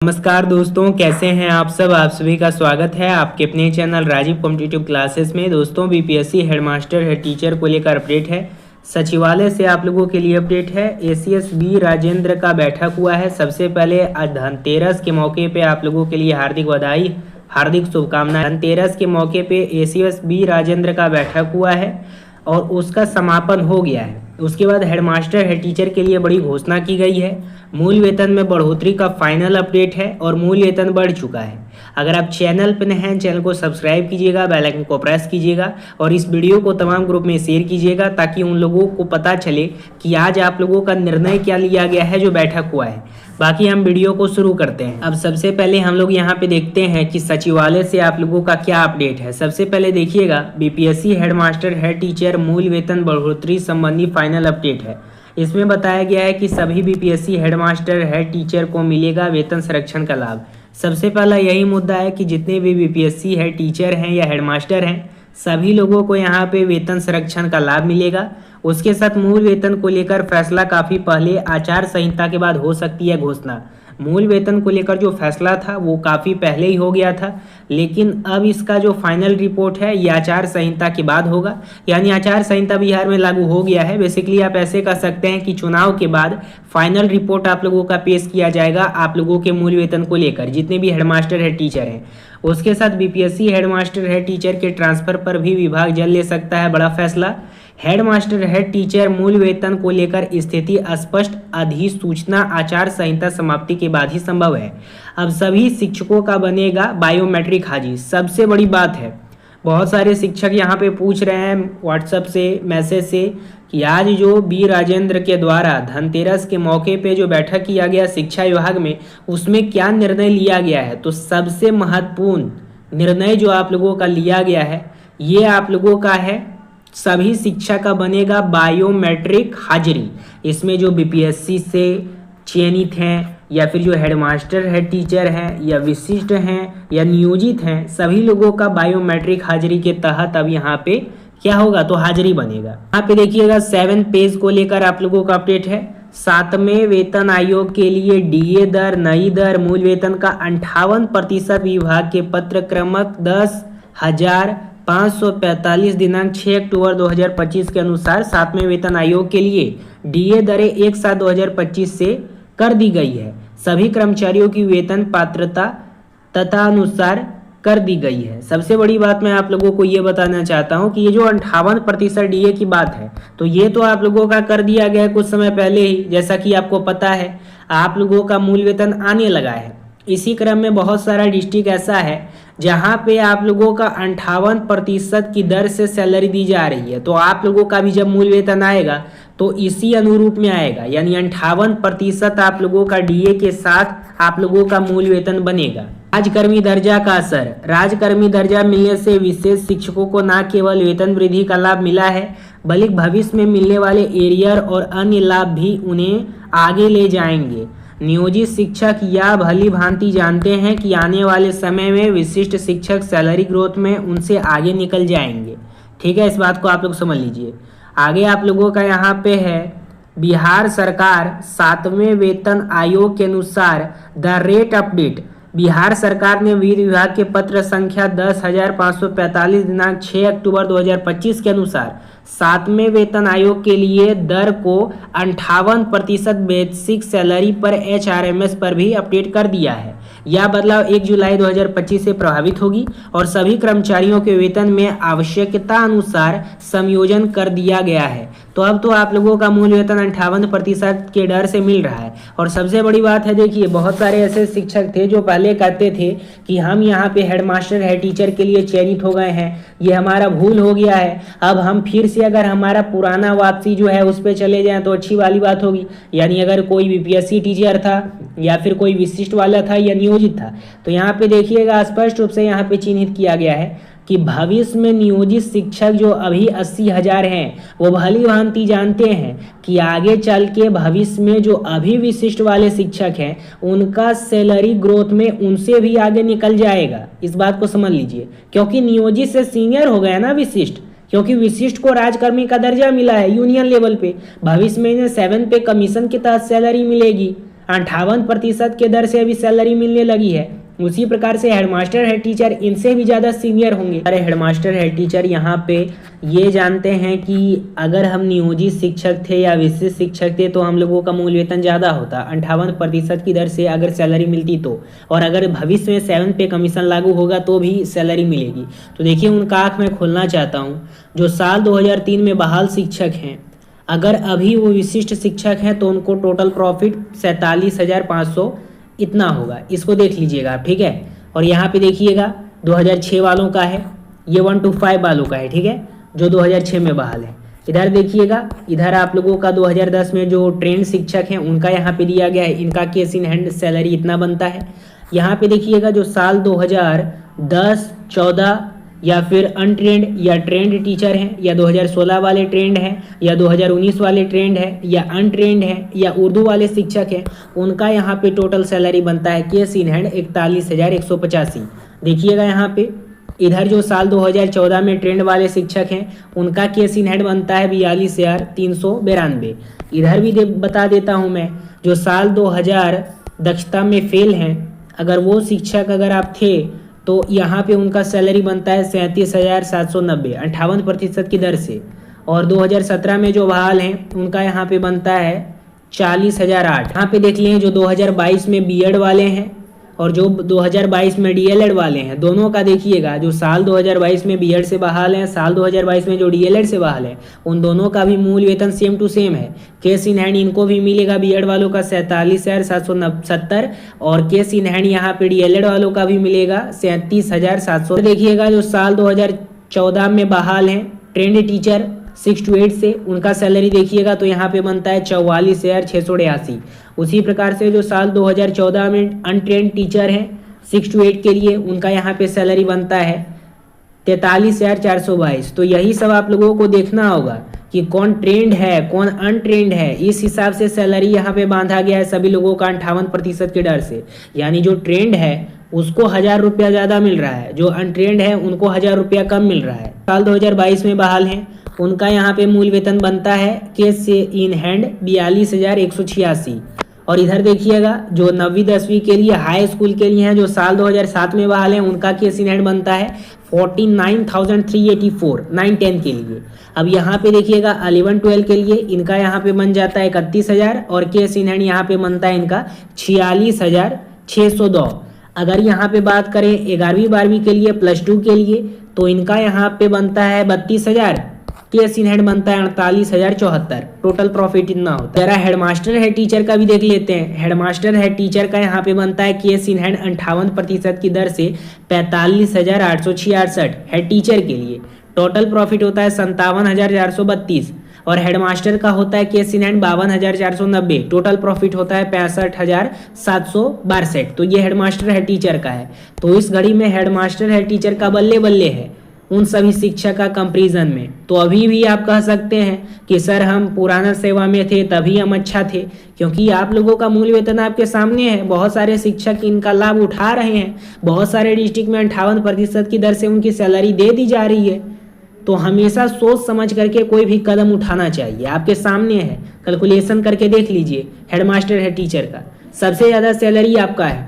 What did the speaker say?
नमस्कार दोस्तों, कैसे हैं आप सब। आप सभी का स्वागत है आपके अपने चैनल राजीव कॉम्पिटिटिव क्लासेस में। दोस्तों, बीपीएससी हेडमास्टर हेड टीचर को लेकर अपडेट है। सचिवालय से आप लोगों के लिए अपडेट है। एसीएस बी राजेंद्र का बैठक हुआ है। सबसे पहले आज धनतेरस के मौके पे आप लोगों के लिए हार्दिक बधाई, हार्दिक शुभकामनाएं। धनतेरस के मौके पे एसीएस बी राजेंद्र का बैठक हुआ है और उसका समापन हो गया है। उसके बाद हेडमास्टर हेड टीचर के लिए बड़ी घोषणा की गई है। मूल वेतन में बढ़ोतरी का फाइनल अपडेट है और मूल वेतन बढ़ चुका है। अगर आप चैनल पर नए हैं, चैनल को सब्सक्राइब कीजिएगा, बेल आइकन को प्रेस कीजिएगा और इस वीडियो को तमाम ग्रुप में शेयर कीजिएगा ताकि उन लोगों को पता चले कि आज आप लोगों का निर्णय क्या लिया गया है जो बैठक हुआ है। बाकी हम वीडियो को शुरू करते हैं। अब सबसे पहले हम लोग यहाँ पे देखते हैं कि सचिवालय से आप लोगों का क्या अपडेट है। सबसे पहले देखिएगा, बीपीएससी हेडमास्टर हेड टीचर मूल वेतन बढ़ोतरी संबंधी फाइनल अपडेट है। इसमें बताया गया है कि सभी बीपीएससी हेडमास्टर हेड टीचर को मिलेगा वेतन संरक्षण का लाभ। सबसे पहला यही मुद्दा है कि जितने भी बीपीएससी हेड टीचर हैं या हेडमास्टर हैं, सभी लोगों को यहाँ पे वेतन संरक्षण का लाभ मिलेगा। उसके साथ मूल वेतन को लेकर फैसला काफ़ी पहले आचार संहिता के बाद हो सकती है घोषणा। मूल वेतन को लेकर जो फैसला था वो काफ़ी पहले ही हो गया था, लेकिन अब इसका जो फाइनल रिपोर्ट है ये आचार संहिता के बाद होगा। यानी आचार संहिता बिहार में लागू हो गया है। बेसिकली आप ऐसे कह सकते हैं कि चुनाव के बाद फाइनल रिपोर्ट आप लोगों का पेश किया जाएगा आप लोगों के मूल वेतन को लेकर, जितने भी हेडमास्टर हेड टीचर हैं। उसके साथ बीपीएससी हेडमास्टर हेड टीचर के ट्रांसफर पर भी विभाग जल्द ले सकता है बड़ा फैसला। हेडमास्टर हेड टीचर मूल वेतन को लेकर स्थिति स्पष्ट अधिसूचना आचार संहिता समाप्ति के बाद ही संभव है। अब सभी शिक्षकों का बनेगा बायोमेट्रिक हाजिरी। सबसे बड़ी बात है, बहुत सारे शिक्षक यहाँ पे पूछ रहे हैं व्हाट्सएप से, मैसेज से कि आज जो बी राजेंद्र के द्वारा धनतेरस के मौके पे जो बैठक किया गया शिक्षा विभाग में, उसमें क्या निर्णय लिया गया है। तो सबसे महत्वपूर्ण निर्णय जो आप लोगों का लिया गया है ये आप लोगों का है, सभी शिक्षक का बनेगा बायोमेट्रिक हाजिरी। इसमें जो बीपीएससी से चयनित हैं या फिर जो हेडमास्टर हेड टीचर हैं या विशिष्ट हैं या नियोजित हैं, सभी लोगों का बायोमेट्रिक हाजिरी के तहत अब यहाँ पे क्या होगा, तो हाजिरी बनेगा। यहाँ पे देखिएगा 7 पेज को लेकर आप लोगों का अपडेट है। 7वें वेतन आयोग के लिए डीए दर, नई दर, मूल वेतन का 58% विभाग के पत्र क्रमांक 10,545 दिनांक 6 अक्टूबर 2025 के अनुसार 7वें वेतन आयोग के लिए डीए दरें 1/7/2025 से कर दी गई है। सभी कर्मचारियों की वेतन पात्रता तथा अनुसार कर दी गई है। सबसे बड़ी बात मैं आप लोगों को ये बताना चाहता हूँ कि ये जो 58% डीए की बात है, तो ये तो आप लोगों का कर दिया गया है कुछ समय पहले ही। जैसा कि आपको पता है, आप लोगों का मूल वेतन आने लगा है। इसी क्रम में बहुत सारा डिस्ट्रिक्ट ऐसा है जहाँ पे आप लोगों का 58% की दर से सैलरी दी जा रही है। तो आप लोगों का भी जब मूल वेतन आएगा तो इसी अनुरूप में आएगा, यानी 58% आप लोगों का डीए के साथ आप लोगों का मूल वेतन बनेगा। राजकर्मी दर्जा का असर। राजकर्मी दर्जा मिलने से विशेष शिक्षकों को न केवल वेतन वृद्धि का लाभ मिला है, बल्कि भविष्य में मिलने वाले एरियर और अन्य लाभ भी उन्हें आगे ले जाएंगे। नियोजित शिक्षक या भली भांति जानते हैं कि आने वाले समय में विशिष्ट शिक्षक सैलरी ग्रोथ में उनसे आगे निकल जाएंगे। ठीक है, इस बात को आप लोग समझ लीजिए। आगे आप लोगों का यहाँ पे है, बिहार सरकार 7वें वेतन आयोग के अनुसार द रेट अपडेट। बिहार सरकार ने वित्त विभाग के पत्र संख्या 10,545 दिनांक 6 अक्टूबर 2025 के अनुसार 7वें वेतन आयोग के लिए दर को 58% बेसिक सैलरी पर एचआरएमएस पर भी अपडेट कर दिया है। यह बदलाव 1 जुलाई 2025 से प्रभावित होगी और सभी कर्मचारियों के वेतन में आवश्यकता अनुसार समायोजन कर दिया गया है। तो अब तो आप लोगों का मूल वेतन 58% के दर से मिल रहा है। और सबसे बड़ी बात है, देखिए बहुत सारे ऐसे शिक्षक थे जो पहले कहते थे कि हम यहाँ पे हेडमास्टर हेड टीचर के लिए चयनित हो गए हैं, ये हमारा भूल हो गया है, अब हम फिर से अगर हमारा पुराना वापसी जो है उस पर चले जाएं तो अच्छी वाली बात होगी। यानी अगर कोई बीपीएससी टीचर था या फिर कोई विशिष्ट वाला था या नियोजित था, तो यहाँ पे देखिएगा स्पष्ट रूप से यहाँ पे चिन्हित किया गया है कि भविष्य में नियोजित शिक्षक जो अभी 80,000 हैं, वो भली भांति जानते हैं कि आगे चल के भविष्य में जो अभी विशिष्ट वाले शिक्षक हैं उनका सैलरी ग्रोथ में उनसे भी आगे निकल जाएगा। इस बात को समझ लीजिए, क्योंकि नियोजित से सीनियर हो गया ना विशिष्ट, क्योंकि विशिष्ट को राजकर्मी का दर्जा मिला है यूनियन लेवल पे। भविष्य में इन्हें 7 पे कमीशन के तहत सैलरी मिलेगी। 58% के दर से अभी सैलरी मिलने लगी है। उसी प्रकार से हेडमास्टर हेड टीचर इनसे भी ज़्यादा सीनियर होंगे। अरे हेडमास्टर हेड टीचर यहाँ पे ये जानते हैं कि अगर हम नियोजित शिक्षक थे या विशिष्ट शिक्षक थे तो हम लोगों का मूल वेतन ज़्यादा होता, 58% की दर से अगर सैलरी मिलती तो, और अगर भविष्य में 7 पे कमीशन लागू होगा तो भी सैलरी मिलेगी। तो देखिए उनका आँख मैं खोलना चाहता हूँ। जो साल 2003 में बहाल शिक्षक हैं, अगर अभी वो विशिष्ट शिक्षक हैं तो उनको टोटल प्रॉफिट 47,500 इतना होगा। इसको देख लीजिएगा आप, ठीक है। और यहाँ पे देखिएगा 2006 वालों का है, ये 1 to 5 वालों का है, ठीक है, जो 2006 में बहाल है। इधर देखिएगा, इधर आप लोगों का 2010 में जो ट्रेंड शिक्षक हैं उनका यहाँ पे दिया गया है, इनका केस इन हैंड सैलरी इतना बनता है। यहाँ पे देखिएगा जो साल 2010, 14 या फिर अनट्रेंड या ट्रेंड टीचर हैं, या 2016 वाले ट्रेंड हैं, या 2019 वाले ट्रेंड हैं, या अनट्रेंड हैं, या उर्दू वाले शिक्षक हैं, उनका यहाँ पे टोटल सैलरी बनता है केस इन हैंड 41,185। देखिएगा यहाँ पे इधर जो साल 2014 में ट्रेंड वाले शिक्षक हैं उनका केस इन हैंड बनता है 42,392। इधर भी बता देता हूँ मैं, जो साल 2000 दक्षता में फेल हैं, अगर वो शिक्षक अगर आप थे तो यहाँ पे उनका सैलरी बनता है 37,790, 58% की दर से। और 2017 में जो बहाल हैं उनका यहाँ पे बनता है 40,008। यहाँ पे देख लें जो 2022 में बीएड वाले हैं और जो 2022 में डीएलएड वाले हैं, दोनों का देखिएगा, जो साल 2022 में बीएड से बहाल हैं, साल 2022 में जो डीएलएड से बहाल है, उन दोनों का भी मूल वेतन सेम टू सेम है। केस इन हैंड इनको भी मिलेगा बीएड वालों का 47,770, और केस इन हैंड यहाँ पे डीएलएड वालों का भी मिलेगा 37,700। देखिएगा जो साल 2014 में बहाल हैं ट्रेंड टीचर 6 to 8 से, उनका सैलरी देखिएगा तो यहाँ पे बनता है 44,682। उसी प्रकार से जो साल 2014 में अनट्रेंड टीचर हैं 6 to 8 के लिए, उनका यहाँ पे सैलरी बनता है 43,422। तो यही सब आप लोगों को देखना होगा कि कौन ट्रेंड है कौन अनट्रेंड है, इस हिसाब से सैलरी यहाँ पे बांधा गया है सभी लोगों का 58% के डर से। यानी जो ट्रेंड है उसको 1,000 रुपया ज़्यादा मिल रहा है, जो अनट्रेंड है उनको 1,000 रुपया कम मिल रहा है। साल 2022 में बहाल हैं, उनका यहाँ पे मूल वेतन बनता है केस इन हैंड 42,186। और इधर देखिएगा जो 9वीं 10वीं के लिए हाई स्कूल के लिए हैं, जो साल 2007 में बहाल हैं, उनका केस इन हैंड बनता है 49,384 9-10 के लिए। अब यहाँ पे देखिएगा 11-12 के लिए इनका यहाँ पे बन जाता है 31,000, और केस इन हैंड यहाँ पे बनता है इनका 46,602। अगर यहाँ पे बात करें 11वीं 12वीं के लिए प्लस 2 के लिए, तो इनका यहाँ पे बनता है 32,000, केस इन हैंड बनता है 48,074। टोटल प्रॉफिट इतना होता है। जरा हेडमास्टर हेड टीचर का भी देख लेते हैं। हेडमास्टर हेड टीचर का यहाँ पे बनता है केस इन हैंड 58% की दर से 45,866 हेड टीचर के लिए। टोटल प्रॉफिट होता है 57,432, और हेडमास्टर का होता है case in hand 52,490। Total profit होता है 65,762। तो ये हेडमास्टर हेड टीचर का है। तो इस घड़ी में हेडमास्टर हेड टीचर का बल्ले बल्ले है उन सभी शिक्षक का कंपैरिजन में। तो अभी भी आप कह सकते हैं कि सर हम पुराना सेवा में थे तभी हम अच्छा थे, क्योंकि आप लोगों का मूल वेतन आपके सामने है। बहुत सारे शिक्षक इनका लाभ उठा रहे हैं, बहुत सारे डिस्ट्रिक्ट में 58% की दर से उनकी सैलरी दे दी जा रही है। तो हमेशा सोच समझ करके कोई भी कदम उठाना चाहिए। आपके सामने है, कैलकुलेशन करके देख लीजिए। हेडमास्टर हेड टीचर का सबसे ज़्यादा सैलरी आपका है।